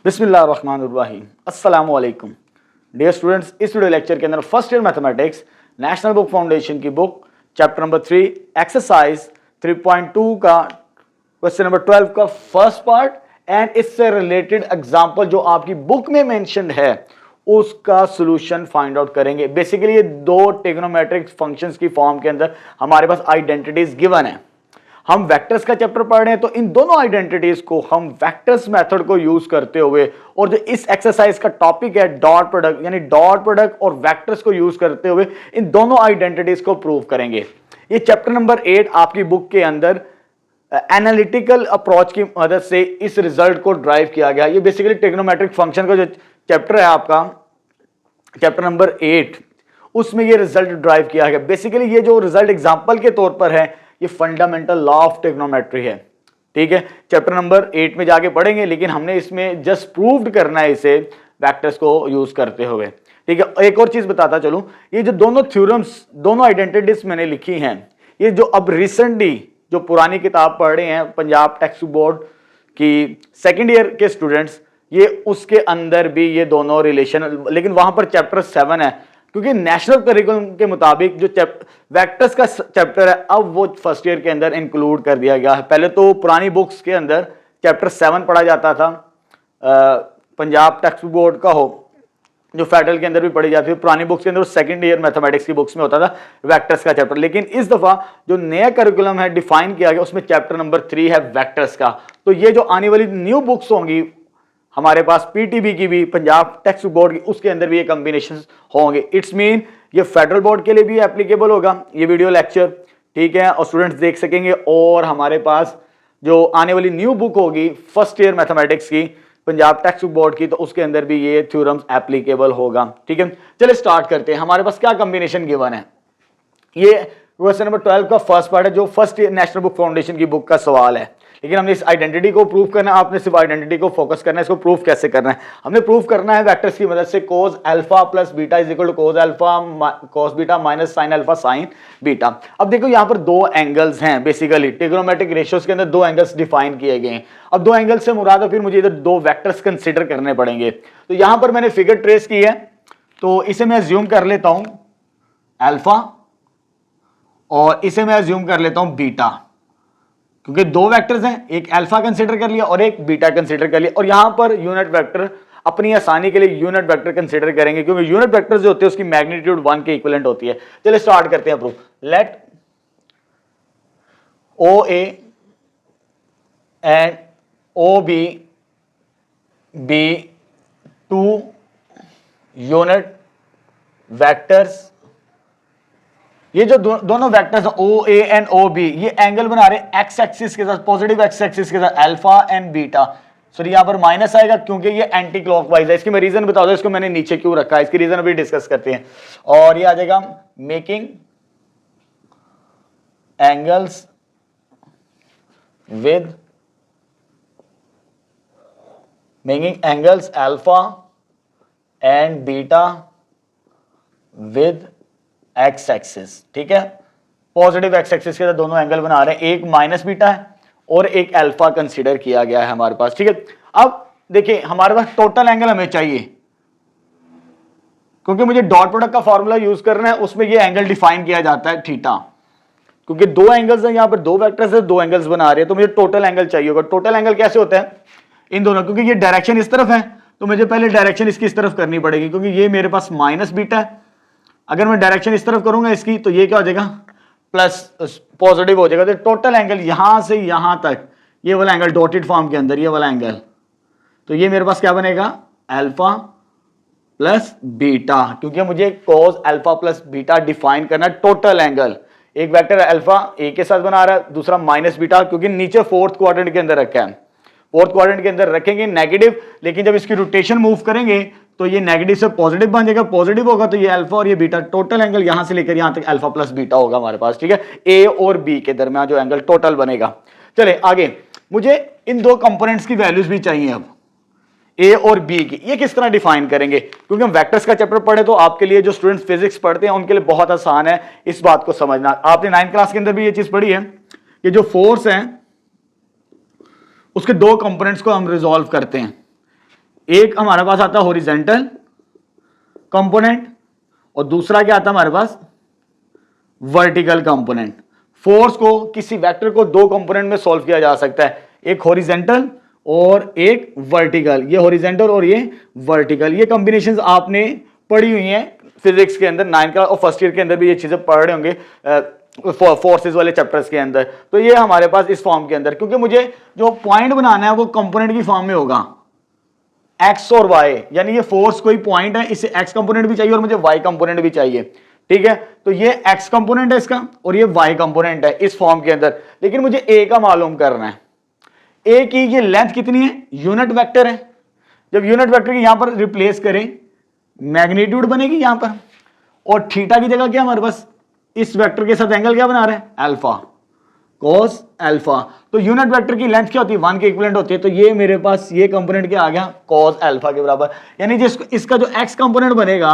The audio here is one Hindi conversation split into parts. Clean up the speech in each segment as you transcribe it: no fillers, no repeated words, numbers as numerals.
बिस्मिल्लाहिर्रहमानिर्रहीम। अस्सलामु अलैकुम डियर स्टूडेंट्स, इस वीडियो लेक्चर के अंदर first year mathematics national book foundation की बुक चैप्टर नंबर 3 एक्सरसाइज 3.2 का क्वेश्चन नंबर 12 का फर्स्ट पार्ट एंड इससे रिलेटेड एग्जांपल जो आपकी बुक में मेंशन्ड है उसका सॉल्यूशन फाइंड आउट करेंगे। बेसिकली ये दो ट्रिग्नोमेट्रिक फंक्शंस की फॉर्म के अंदर हमारे पास आइडेंटिटीज गिवन है। हम वेक्टर्स का चैप्टर पढ़ रहे हैं तो इन दोनों आइडेंटिटीज को हम वेक्टर्स मेथड को यूज करते हुए और जो इस एक्सरसाइज का टॉपिक है डॉट प्रोडक्ट यानी डॉट प्रोडक्ट और वेक्टर्स को यूज करते हुए इन दोनों आइडेंटिटीज को प्रूव करेंगे। ये चैप्टर नंबर 8 आपकी बुक के अंदर एनालिटिकल अप्रोच की मदद से इस रिजल्ट को ड्राइव किया गया। ये बेसिकली ट्रिग्नोमेट्रिक फंक्शन का जो चैप्टर है आपका चैप्टर नंबर 8 उसमें ये रिजल्ट ड्राइव किया गया। बेसिकली ये जो रिजल्ट एग्जांपल के तौर पर है ये फंडामेंटल लॉ ऑफ ट्रिग्नोमेट्री है। ठीक है, चैप्टर नंबर 8 में जाके पढ़ेंगे, लेकिन हमने इसमें जस्ट प्रूव्ड करना है इसे वेक्टर्स को यूज करते हुए। ठीक है, एक और चीज बताता चलूं, ये जो दोनों थ्योरम्स दोनों आइडेंटिटीज मैंने लिखी हैं ये जो अब रिसेंटली जो पुरानी किताब पढ़ रहे हैं पंजाब टेक्स्ट बोर्ड की सेकेंड ईयर के स्टूडेंट्स, ये उसके अंदर भी ये दोनों रिलेशन, लेकिन वहां पर चैप्टर 7 है क्योंकि नेशनल करिकुलम के मुताबिक जो वेक्टर्स का चैप्टर है अब वो फर्स्ट ईयर के अंदर इंक्लूड कर दिया गया है। पहले तो पुरानी बुक्स के अंदर चैप्टर 7 पढ़ा जाता था, पंजाब टेक्स्ट बोर्ड का हो जो फेडरल के अंदर भी पढ़ी जाती है, पुरानी बुक्स के अंदर सेकंड ईयर मैथमेटिक्स की बुक्स में होता था वेक्टर्स का चैप्टर। लेकिन इस दफा जो नया करिकुलम है डिफाइन किया गया उसमें चैप्टर नंबर 3 है वेक्टर्स का। तो ये जो आने वाली न्यू बुक्स होंगी हमारे पास पीटीबी की भी पंजाब टेक्स्ट बोर्ड की, उसके अंदर भी ये कॉम्बिनेशन होंगे। इट्स मीन ये फेडरल बोर्ड के लिए भी एप्लीकेबल होगा ये वीडियो लेक्चर। ठीक है, और स्टूडेंट्स देख सकेंगे। और हमारे पास जो आने वाली न्यू बुक होगी फर्स्ट ईयर मैथमेटिक्स की पंजाब टेक्स्ट बोर्ड की, तो उसके अंदर भी ये थ्योरम्स एप्लीकेबल होगा। ठीक है, चलिए स्टार्ट करते हैं। हमारे पास क्या कॉम्बिनेशन गिवन है, ये क्वेश्चन नंबर 12 का फर्स्ट पार्ट है जो फर्स्ट नेशनल बुक फाउंडेशन की बुक का सवाल है। लेकिन हमने इस आइडेंटिटी को प्रूव करना है, आपने सिर्फ आइडेंटिटी को फोकस करना है। इसको प्रूव कैसे करना है, हमने प्रूव करना है वेक्टर्स की मदद से। Cos alpha plus beta is equal to cos alpha cos beta minus sine alpha sine beta. अब देखो यहाँ पर दो एंगल्स हैं, बेसिकली ट्रिग्नोमेट्रिक रेशियोज के अंदर दो एंगल्स डिफाइन किए गए हैं। अब दो एंगल्स से मुराद है फिर मुझे इधर दो वेक्टर्स कंसिडर करने पड़ेंगे। तो यहां पर मैंने फिगर ट्रेस की है, तो इसे मैं अज्यूम कर लेता हूं अल्फा और इसे मैं अज्यूम कर लेता हूं बीटा, क्योंकि दो वेक्टर्स हैं, एक अल्फा कंसीडर कर लिया और एक बीटा कंसीडर कर लिया। और यहां पर यूनिट वेक्टर अपनी आसानी के लिए यूनिट वेक्टर कंसीडर करेंगे क्योंकि यूनिट वेक्टर जो होते हैं उसकी मैग्नीट्यूड 1 के इक्विवेलेंट होती है। चलिए स्टार्ट करते हैं proof. Let O A and O B be two unit vectors. ये जो दोनों vectors O A and O B ये एंगल बना रहे हैं एक्स एक्सिस के साथ, पॉजिटिव एक्स एक्सिस के साथ, अल्फा एंड बीटा। सॉरी यहां पर माइनस आएगा क्योंकि ये एंटी क्लॉकवाइज है। इसकी मैं रीजन बता दो, इसको मैंने नीचे क्यों रखा है, इसकी रीजन अभी डिस्कस करते हैं। और ये आ जाएगा making angles with alpha and beta with x axis. ठीक है, पॉजिटिव एक्स एक्सिस के साथ दोनों एंगल बना रहे हैं, एक माइनस बीटा है और एक अल्फा कंसीडर किया गया है हमारे पास। ठीक है, अब देखिए हमारे पास टोटल एंगल हमें चाहिए क्योंकि मुझे डॉट प्रोडक्ट का फॉर्मूला यूज करना है, उसमें ये एंगल डिफाइन किया जाता है थीटा। क्योंकि दो एंगल्स हैं, यहां पर दो वेक्टर्स है, दो एंगल्स बना रहे हैं, तो मुझे टोटल एंगल चाहिए होगा। टोटल एंगल कैसे होता है इन दोनों, क्योंकि ये डायरेक्शन इस तरफ है तो मुझे पहले डायरेक्शन इसकी इस तरफ करनी पड़ेगी क्योंकि ये मेरे पास माइनस बीटा है। अगर मैं डायरेक्शन इस तरफ करूंगा इसकी तो ये क्या हो जाएगा प्लस पॉजिटिव हो जाएगा। तो टोटल एंगल यहां से यहां तक ये वाला एंगल डॉटेड फॉर्म के अंदर ये वाला एंगल, तो ये मेरे पास क्या बनेगा अल्फा प्लस बीटा, क्योंकि मुझे कोस अल्फा प्लस बीटा डिफाइन करना है टोटल एंगल। एक वेक्टर अल्फा ए के साथ बना रहा है, दूसरा माइनस बीटा, क्योंकि नीचे फोर्थ क्वाड्रेंट के अंदर रखा है। फोर्थ क्वाड्रेंट के अंदर रखेंगे नेगेटिव, लेकिन जब इसकी रोटेशन मूव करेंगे तो ये नेगेटिव से पॉजिटिव बन जाएगा, पॉजिटिव होगा तो ये अल्फा और ये बीटा, टोटल एंगल यहां से लेकर यहां तक अल्फा प्लस बीटा होगा हमारे पास। ठीक है, ए और बी के दरमियान जो एंगल टोटल बनेगा। चले आगे, मुझे इन दो कंपोनेंट्स की वैल्यूज भी चाहिए। अब ए और बी की ये किस तरह डिफाइन करेंगे, क्योंकि हम वेक्टर्स का चैप्टर पढ़े तो आपके लिए जो स्टूडेंट्स फिजिक्स पढ़ते हैं उनके लिए बहुत आसान है इस बात को समझना। आपने 9th क्लास के अंदर भी ये चीज पढ़ी है कि जो फोर्स है उसके दो कंपोनेंट्स को हम रिजॉल्व करते हैं। एक हमारे पास आता है हॉरिजॉन्टल कंपोनेंट और दूसरा क्या आता है हमारे पास, वर्टिकल कंपोनेंट। फोर्स को, किसी वेक्टर को दो कंपोनेंट में सॉल्व किया जा सकता है, एक हॉरिजॉन्टल और एक वर्टिकल। ये हॉरिजॉन्टल और ये वर्टिकल, ये कॉम्बिनेशंस आपने पढ़ी हुई हैं फिजिक्स के अंदर 9 का, और फर्स्ट ईयर के अंदर भी ये चीजें पढ़ रहे होंगे फोर्सेस वाले चैप्टर्स के अंदर। तो ये हमारे पास इस फॉर्म के अंदर, क्योंकि मुझे जो पॉइंट बनाना है वो कंपोनेंट की फॉर्म में होगा, एक्स और वाई, यानी ये फोर्स कोई पॉइंट है, इसे एक्स कंपोनेंट भी चाहिए और मुझे वाई कंपोनेंट भी चाहिए। ठीक है, तो ये एक्स कंपोनेंट है इसका और ये वाई कंपोनेंट है इस फॉर्म के अंदर। लेकिन मुझे ए का मालूम करना है, ए की ये लेंथ कितनी है, यूनिट वेक्टर है। जब यूनिट वेक्टर की यहां पर रिप्लेस करें, मैग्नीट्यूड बनेगी यहां पर, और थीटा की जगह क्या हमारे पास इस वेक्टर के साथ एंगल क्या बना रहे हैं, अल्फा, cos अल्फा। तो यूनिट वेक्टर की लेंथ क्या होती है, 1 के इक्विवेलेंट होती है। तो ये मेरे पास ये कंपोनेंट क्या आ गया, cos अल्फा के बराबर। यानी जिसको इसका जो x कंपोनेंट बनेगा,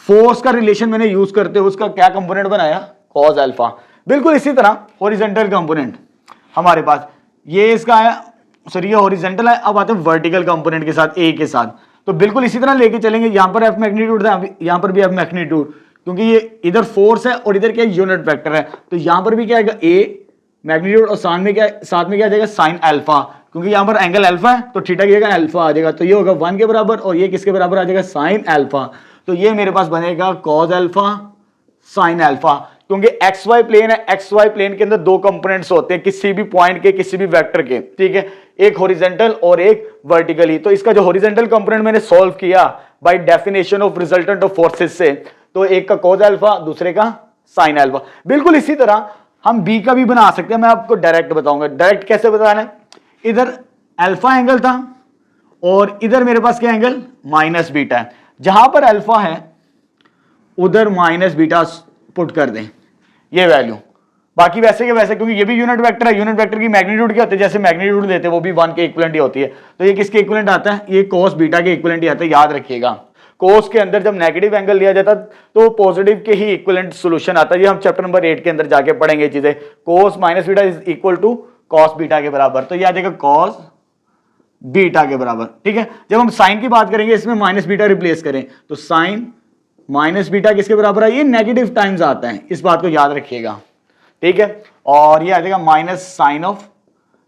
फोर्स का रिलेशन मैंने यूज करते हुए उसका क्या कंपोनेंट बनाया, cos अल्फा। बिल्कुल इसी तरह हॉरिजॉन्टल कंपोनेंट हमारे पास ये इसका आया, सॉरी ये हॉरिजॉन्टल है। अब आते हैं वर्टिकल कंपोनेंट के साथ, ए के साथ। तो बिल्कुल इसी तरह लेके चलेंगे, यहां पर एफ मैग्नीट्यूड था, यहां पर भी एफ मैग्नीट्यूड, क्योंकि ये इधर फोर्स है और इधर क्या यूनिट वेक्टर है। तो यहां पर भी क्या आएगा, ए मैग्नीट्यूड और साथ में क्या आ जाएगा, साइन अल्फा, क्योंकि यहां पर एंगल अल्फा है तो थीटा की जगह अल्फा आ जाएगा। तो ये होगा 1 के बराबर और ये किसके बराबर आ जाएगा, साइन अल्फा। तो ये मेरे पास बनेगा cos अल्फा साइन अल्फा, क्योंकि एक्स वाई प्लेन है, एक्स वाई प्लेन के अंदर दो कंपोनेंट्स होते हैं किसी भी पॉइंट के, किसी भी वेक्टर के। ठीक है, एक हॉरिजॉन्टल और एक वर्टिकली। तो इसका जो हॉरिजॉन्टल कंपोनेंट मैंने सॉल्व किया by definition of resultant of forces से, तो एक का cos अल्फा दूसरे का साइन अल्फा। बिल्कुल इसी तरह हम बी का भी बना सकते हैं, मैं आपको डायरेक्ट बताऊंगा। डायरेक्ट कैसे बताना है, इधर अल्फा एंगल था और इधर मेरे पास क्या एंगल, माइनस बीटा है। जहां पर अल्फा है उधर माइनस बीटा पुट कर दें, ये वैल्यू। बाकी वैसे के वैसे, क्योंकि ये भी यूनिट वेक्टर है, यूनिट वेक्टर की मैग्नीट्यूड क्या होती है, जैसे मैग्नीट्यूड लेते हैं वो भी 1 के इक्विवेलेंट ही होती है। तो ये किसके इक्विवेलेंट आता है, ये cos बीटा के इक्विवेलेंट ही आता है, याद रखिएगा। कोस के अंदर जब नेगेटिव एंगल लिया जाता तो पॉजिटिव के ही इक्विवेलेंट सॉल्यूशन आता है। ये हम चैप्टर नंबर 8 के अंदर जाके पढ़ेंगे चीजें। Cos minus beta is equal to cos beta के बराबर, तो ये आ जाएगा कॉस बीटा के बराबर। ठीक है, जब हम साइन की बात करेंगे इसमें माइनस बीटा रिप्लेस करें तो साइन माइनस बीटा किसके बराबर है, ये नेगेटिव टाइम्स आता है, इस बात को याद रखिएगा। ठीक है, और ये आ जाएगा माइनस साइन ऑफ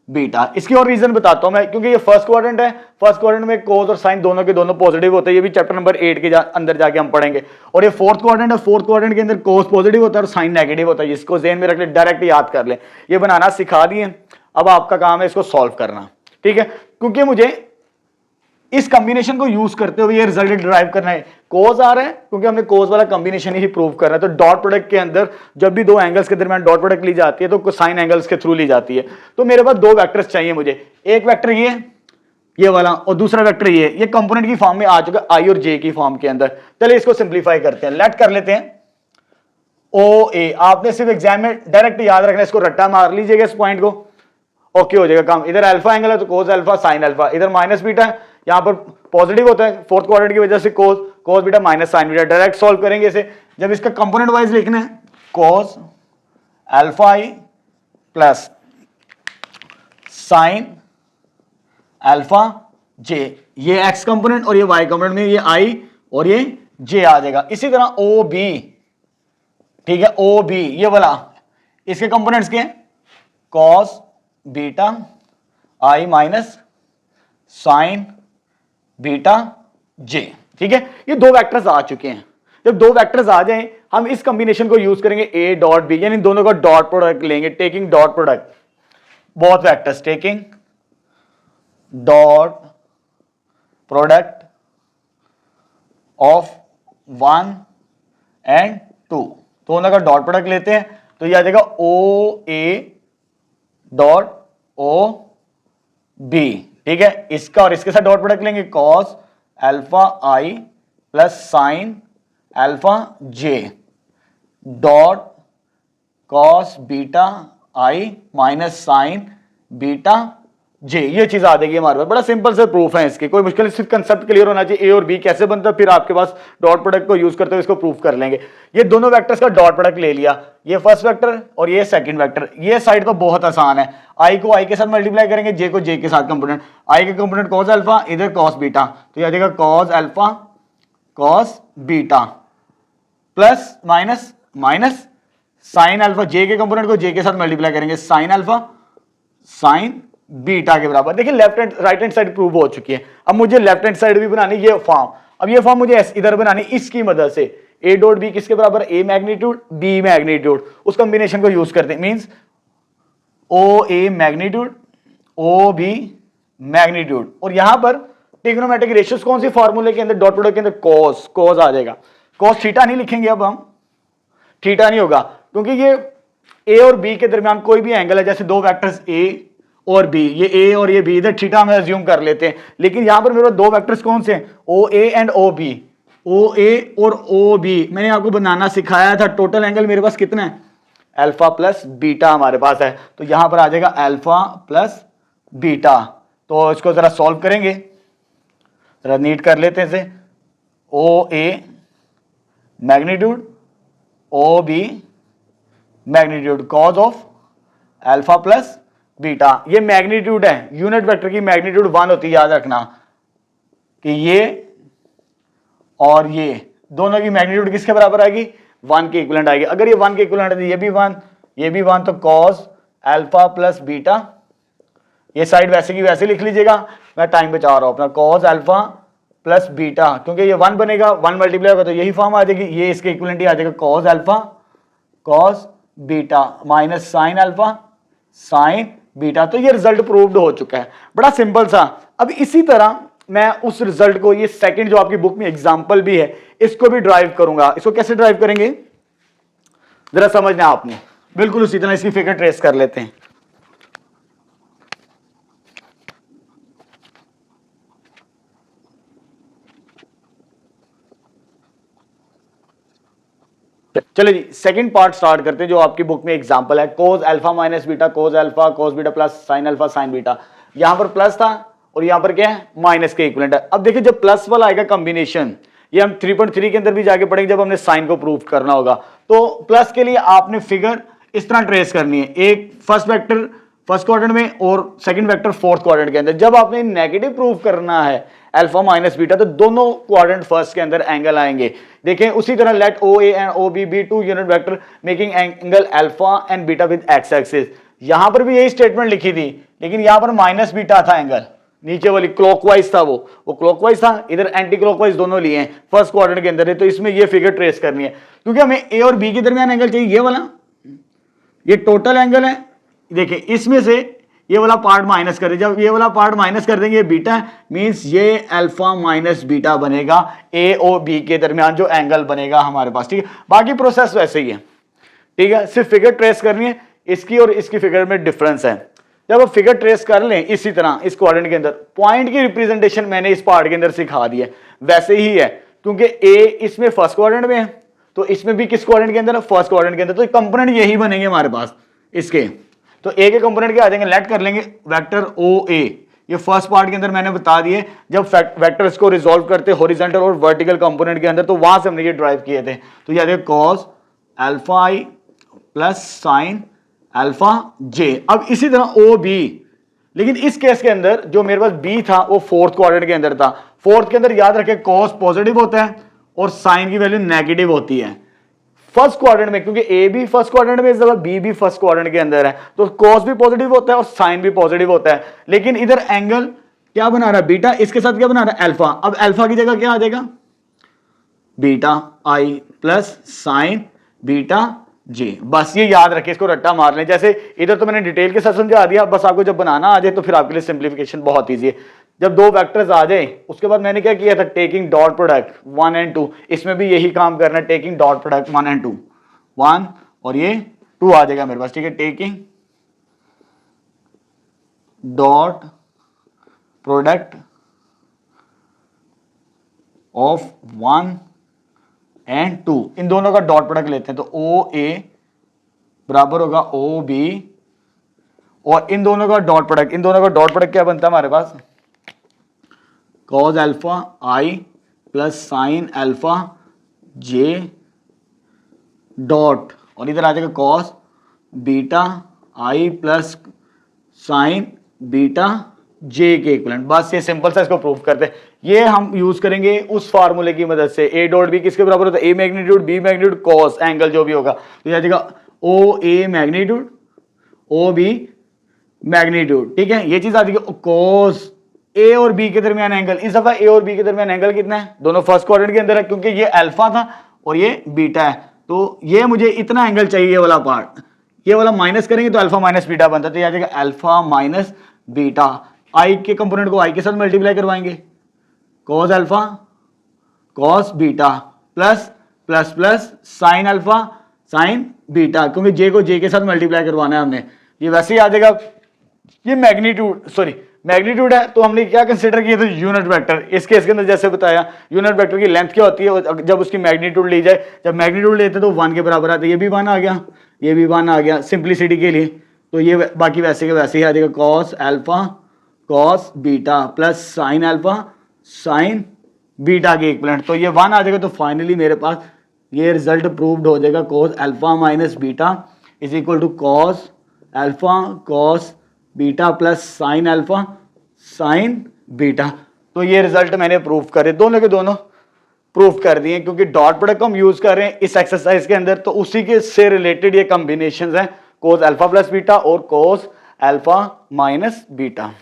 बीटा। इसकी और रीजन बताता हूं मैं, क्योंकि ये फर्स्ट क्वाड्रेंट है, फर्स्ट क्वाड्रेंट में कोस और साइन दोनों के दोनों पॉजिटिव होते हैं। ये भी चैप्टर नंबर 8 के अंदर जाके हम पढ़ेंगे। और ये फोर्थ क्वाड्रेंट है, फोर्थ क्वाड्रेंट के अंदर कोस पॉजिटिव होता है और साइन नेगेटिव होता है। इसको ज़हन में रख ले, डायरेक्ट याद कर ले। ये बनाना सिखा दिए, अब आपका काम है इसको सॉल्व करना। ठीक है, क्योंकि मुझे इस कॉम्बिनेशन को यूज करते हुए ये रिजल्ट डिराइव करना है। कोस आ रहा है क्योंकि हमने कोस वाला कॉम्बिनेशन ही प्रूव करना है। तो डॉट प्रोडक्ट के अंदर जब भी दो एंगल्स के दरमियान डॉट प्रोडक्ट ली जाती है तो साइन एंगल्स के थ्रू ली जाती है। तो मेरे पास दो वेक्टर्स चाहिए मुझे, एक वेक्टर ये वाला और दूसरा वेक्टर ये कंपोनेंट की फॉर्म में आ चुका आई और जे की फॉर्म के अंदर। चलिए इसको सिंप्लीफाई करते हैं, लेट कर लेते हैं ओ ए। आपने सिर्फ एग्जाम में डायरेक्ट याद रखना, इसको रट्टा मार लीजिएगा इस पॉइंट को, ओके हो जाएगा काम। इधर अल्फा एंगल है तो कोस अल्फा साइन अल्फा, इधर माइनस बीटा है, यहां पर पॉजिटिव होता है फोर्थ क्वाड्रेंट की वजह से कोस beta minus sine beta. Direct solve करेंगे इसे। जब इसका कंपोनेंट वाइज लिखना है cos alpha I plus sine alpha जे, ये एक्स कंपोनेंट और ये वाई कंपोनेंट में ये आई और ये जे आ जाएगा। इसी तरह ओ बी, ठीक है, ओ बी ये वाला, इसके कंपोनेंट्स के cos beta I minus sine beta जे। ठीक है, ये दो वेक्टर्स आ चुके हैं। जब दो वेक्टर्स आ जाएं हम इस कॉम्बिनेशन को यूज करेंगे ए डॉट बी, यानी दोनों का डॉट प्रोडक्ट लेंगे, taking dot product both vectors, taking dot product of 1 and 2, दोनों का डॉट प्रोडक्ट लेते हैं। तो ये आ जाएगा ओ ए डॉट ओ बी। ठीक है, इसका और इसके साथ डॉट प्रोडक्ट लेंगे, cos alpha I plus sine alpha J dot cos beta I minus sine beta J, ये चीज आ जाएगी हमारे पास। बड़ा सिंपल से प्रूफ है इसके, कोई मुश्किल, सिर्फ कंसेप्ट क्लियर होना चाहिए ए और बी कैसे बनता है, फिर आपके पास डॉट प्रोडक्ट को यूज करते हुए इसको प्रूफ कर लेंगे। ये दोनों वेक्टर्स का डॉट प्रोडक्ट ले लिया, ये फर्स्ट वेक्टर और ये सेकंड वेक्टर। ये साइड तो बहुत आसान है, आई को आई के साथ मल्टीप्लाई करेंगे, जे को जे के साथ कंपोनेंट, आई के कंपोनेंट कॉस अल्फा, इधर कॉस बीटा, तो ये आ जाएगा cos alpha cos beta plus minus minus sine alpha, J के कंपोनेंट को जे के साथ मल्टीप्लाई करेंगे, साइन अल्फा साइन बीटा के बराबर। देखिए left hand right hand side prove हो चुकी है, अब मुझे लेफ्ट हैंड साइड भी बनानी, ये फॉर्म, अब ये फॉर्म मुझे इधर बनानी, इसकी मदद से ए डॉट बी किसके बराबर, ए मैग्नीट्यूड बी मैग्नीट्यूड, उस कॉम्बिनेशन को यूज करते हैं, means O A magnitude O B magnitude. और यहां पर ट्रिग्नोमेट्रिक रेशियोज कौन सी फॉर्मूले के अंदर, डॉट प्रोडक्ट के अंदर कॉस, कॉस आ जाएगा, कॉस थीटा नहीं लिखेंगे अब हम, थीटा नहीं होगा, क्योंकि ये ए और बी के दरमियान कोई भी एंगल है, जैसे दो वेक्टर्स ए और बी, ये ए और ये बी, इधर थीटा में अज्यूम कर लेते हैं, लेकिन यहां पर मेरे पास दो वेक्टर्स कौन से हैं, ओ ए एंड ओ बी, ओ ए और ओ बी मैंने आपको बनाना सिखाया था। टोटल एंगल मेरे पास कितना है, अल्फा प्लस बीटा हमारे पास है, तो यहां पर आ जाएगा अल्फा प्लस बीटा। तो इसको जरा सॉल्व करेंगे, जरा नीट कर लेते हैं इसे, O A magnitude O B magnitude cos of alpha plus beta, ये मैग्नीट्यूड है, यूनिट वेक्टर की मैग्नीट्यूड 1 होती है, याद रखना कि ये और ये दोनों की मैग्नीट्यूड किसके बराबर आएगी, 1 के इक्विवेलेंट आएगी। अगर ये 1 के इक्विवेलेंट है तो ये भी 1 ये भी 1, तो कॉस अल्फा प्लस बीटा, ये साइड वैसे की वैसे लिख लीजिएगा, मैं टाइम बचा रहा हूं अपना, कॉस अल्फा प्लस बीटा, क्योंकि ये 1 बनेगा, 1 मल्टीप्लाई होगा तो यही फॉर्म आ जाएगी, ये इसके इक्विवेलेंट ही आ जाएगा, cos alpha cos beta minus sine alpha sine beta. तो ये रिजल्ट प्रूव्ड हो चुका है, बड़ा सिंपल सा। अब इसी तरह मैं उस रिजल्ट को, ये सेकंड जो आपकी बुक में एग्जांपल भी है, इसको भी ड्राइव करूंगा। इसको कैसे ड्राइव करेंगे जरा समझना आपने, बिल्कुल उसी तरह इसकी फिगर ट्रेस कर लेते हैं। चलो जी, सेकंड पार्ट स्टार्ट करते हैं, जो आपकी बुक में एग्जांपल है, कोस अल्फा माइनस बीटा कोस alpha cos beta plus sine alpha sine beta. यहां पर प्लस था और यहां पर क्या है, माइनस के इक्विवेलेंट है। अब देखिए जब प्लस वाला आएगा कॉम्बिनेशन, ये हम 3.3 के अंदर भी जाके पढ़ेंगे जब हमने साइन को प्रूव करना होगा। तो प्लस के लिए आपने फिगर इस तरह ट्रेस करनी है, एक फर्स्ट वेक्टर फर्स्ट क्वाड्रेंट में और सेकंड वेक्टर फोर्थ क्वाड्रेंट के अंदर। जब आपने नेगेटिव प्रूव करना है अल्फा माइनस बीटा, तो दोनों क्वाड्रेंट फर्स्ट के अंदर एंगल आएंगे। देखें उसी तरह let O A and O B be two unit vector making angle alpha and beta with x axis. यहां पर भी यही स्टेटमेंट लिखी थी, लेकिन यहां पर माइनस बीटा था एंगल, नीचे वाली क्लॉकवाइज था, वो क्लॉकवाइज था, इधर एंटी क्लॉकवाइज दोनों लिए हैं, फर्स्ट क्वाड्रेंट के अंदर है। तो इसमें ये फिगर ट्रेस करनी है, क्योंकि हमें ए और बी के दरमियान एंगल चाहिए, ये वाला, ये टोटल एंगल है। देखिए इसमें से ये वाला पार्ट माइनस करें, जब ये वाला पार्ट माइनस कर देंगे, बीटा मींस ये अल्फा माइनस बीटा बनेगा, ए और बी के दरमियान जो एंगल बनेगा हमारे पास, ठीक है। बाकी प्रोसेस वैसे ही है, ठीक है, सिर्फ फिगर ट्रेस करनी है, इसकी और इसकी फिगर में डिफरेंस है। जब आप फिगर ट्रेस कर लें इसी तरह इस क्वाड्रेंट के अंदर, पॉइंट की रिप्रेजेंटेशन मैंने इस पार्ट के अंदर सिखा दी है, वैसे ही है, क्योंकि ए इसमें फर्स्ट क्वाड्रेंट में है, तो इसमें भी किस क्वाड्रेंट के अंदर, फर्स्ट क्वाड्रेंट के अंदर, तो कंपोनेंट यही बनेंगे हमारे पास इसके। तो ए के कंपोनेंट क्या आ जाएंगे, लेट कर लेंगे वेक्टर ओ ए, ये फर्स्ट पार्ट के अंदर मैंने बता दिए, जब वेक्टर्स को रिजॉल्व करते हॉरिजॉन्टल और वर्टिकल कंपोनेंट के अंदर, तो वहां से हमने ये ड्राइव किए थे। तो ये आ जाएगा cos alpha I plus sine alpha जे। अब इसी तरह ओ बी, लेकिन इस केस के अंदर जो मेरे पास बी था वो फोर्थ क्वाड्रेंट के अंदर था। फोर्थ के अंदर याद रखें कॉस पॉजिटिव होता है और साइन की वैल्यू नेगेटिव होती है फर्स्ट क्वाड्रेंट में, क्योंकि ए भी फर्स्ट क्वाड्रेंट में, इस दफा बी भी फर्स्ट क्वाड्रेंट के अंदर है, तो कॉस भी पॉजिटिव होता है और साइन भी पॉजिटिव होता है। लेकिन इधर एंगल क्या बना रहा है, बीटा, इसके साथ क्या बना रहा है, अल्फा। अब अल्फा की जगह क्या आ जाएगा, beta I plus sine beta जी। बस ये याद रखिए, इसको रट्टा मार लें। जैसे इधर तो मैंने डिटेल के साथ समझा दिया, बस आपको जब बनाना आ जाए तो फिर आपके लिए सिंप्लीफिकेशन बहुत ईजी है। जब दो वेक्टर्स आ जाए उसके बाद मैंने क्या किया था, टेकिंग डॉट प्रोडक्ट 1 and 2, इसमें भी यही काम करना है, टेकिंग डॉट प्रोडक्ट 1 and 2, 1 और ये 2 आ जाएगा मेरे पास, ठीक है। Taking dot product of 1 and 2, इन दोनों का डॉट प्रोडक्ट लेते हैं, तो ओ ए बराबर होगा ओ बी, और इन दोनों का डॉट प्रोडक्ट, इन दोनों का डॉट प्रोडक्ट क्या बनता है हमारे पास, cos alpha I plus sine alpha J dot, और इधर आ जाएगा cos beta I plus sine beta J के इक्विवेलेंट। बस ये सिंपल सा इसको प्रूव करते हैं। ये हम यूज करेंगे उस फार्मूले की मदद से, ए डॉट बी किसके बराबर होता है, A magnitude B magnitude cos angle जो भी होगा, तो यह जाएगा O A magnitude O B magnitude, ठीक है। ये चीज आ जाएगी कॉस ए और बी के दरमियान एंगल, इस दफा ए और बी के दरमियान एंगल कितना है, दोनों फर्स्ट क्वाड्रेंट के अंदर है, क्योंकि ये अल्फा था और ये बीटा है, तो ये मुझे इतना एंगल चाहिए, ये वाला पार्ट, ये वाला माइनस करेंगे तो अल्फा माइनस बीटा बनता है, तो ये आ जाएगा अल्फा माइनस बीटा। आई के कंपोनेंट को आई के साथ मल्टीप्लाई करवाएंगे, cos alpha cos beta plus plus plus sine alpha sine beta, क्योंकि जे को जे के साथ मल्टीप्लाई करवाना है हमने। ये वैसे ही आ जाएगा, ये मैग्नीट्यूड सॉरी मैग्नीट्यूड है, तो हमने क्या कंसीडर किया था, यूनिट वेक्टर। इस केस के अंदर जैसे बताया यूनिट वेक्टर की लेंथ क्या होती है जब उसकी मैग्नीट्यूड ली जाए, जब मैग्नीट्यूड लेते तो 1 के बराबर आता है, ये भी 1 आ गया, ये भी 1 आ गया सिंप्लिसिटी के लिए, तो ये बाकी वैसे के वैसे ही आ जाएगा, cos alpha cos beta plus sine alpha sine beta के इक्विवेलेंट, तो ये 1 आ जाएगा। तो फाइनली मेरे पास ये रिजल्ट प्रूव्ड हो जाएगा, cos alpha minus beta is equal to cos alpha cos beta plus sine alpha sine beta. तो ये रिजल्ट मैंने प्रूव करे, दोनों के दोनों प्रूव कर दिए, क्योंकि डॉट प्रोडक्ट हम यूज कर रहे हैं इस एक्सरसाइज के अंदर, तो उसी के से रिलेटेड ये कॉम्बिनेशंस हैं, कोस अल्फा प्लस बीटा और कोस अल्फा माइनस बीटा।